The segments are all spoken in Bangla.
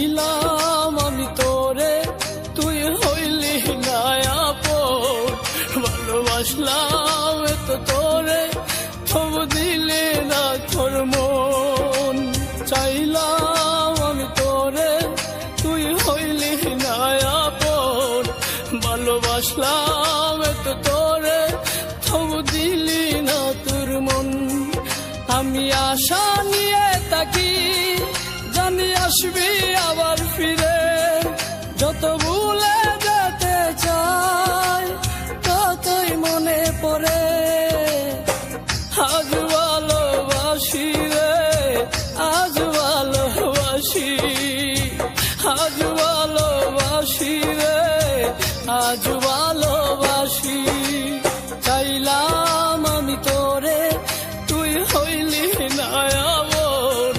চাইলাম আমি তোরে, তুই হইলি না আপন। ভালোবাসলাম তো তোরে, তবু দিলি না তোর মন। চাইলাম আমি তোরে, তুই হইলি না আপন। ভালোবাসলাম তো তোরে, তবু দিলি না তোর মন। আমি আশা নিয়ে থাকি, জানি আসবি আবার ফিরে। যত ভুলে যেতে চাই, ততই মনে পড়ে। আজ ভালোবাসি রে, আজ ভালোবাসি, আজ ভালোবাসি রে, আজ ভালোবাসি। চাইলাম আমি তোরে, তুই হইলি না আপন।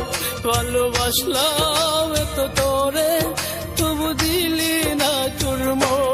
ভালোবাসলাম তো তোরে, তবু দিলি না তোর মন।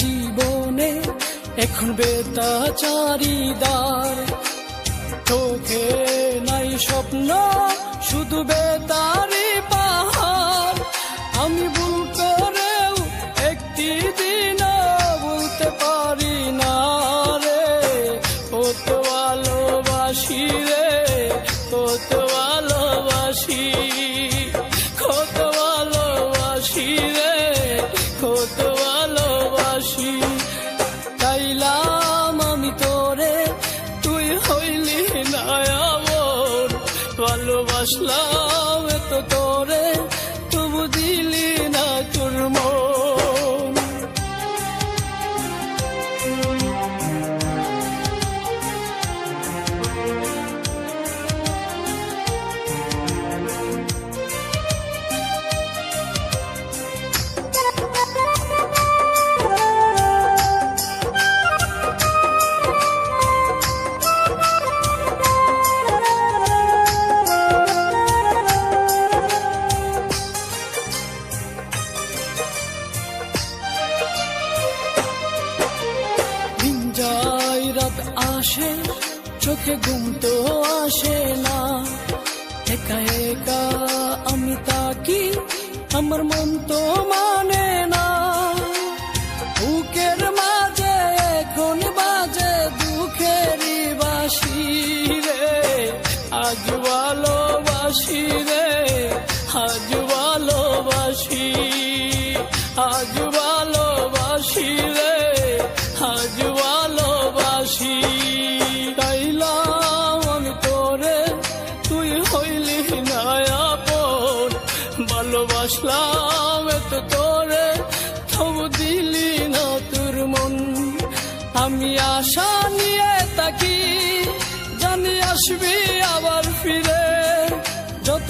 জীবনে এখন বেতাচারিদার, চোখে নাই স্বপ্ন, শুধু বেতারি পাহাড়। আমি ভুল করেও একটি দিন বলতে পারি না রে, কত ভালোবাসি রে, কত ভালোবাসি, কত ভালোবাসি রে, কত ভালোবাসি। চাইলাম আমি তোরে, তুই হইলি না আপন। ভালোবাসলাম তো তোরে, তবু দিলি না তোর মন। রাত আসে, চোখে ঘুম তো আসে না। একা একা আমি তাকি, আমার মন তো মানে না। বুকের মাঝে এখন বাজে দুঃখেরই বাঁশি রে। আজ ভালোবাসি রে, আজ ভালোবাসি, আজ ভালোবাসি রে, আজ ভালোবাসি। চাইলাম আমি তোরে, তুই হইলি না আপন। ভালোবাসলাম তো তোরে, তবু দিলি না তোর মন। আমি আশা নিয়ে থাকি, জানি আসবি আবার ফিরে। যত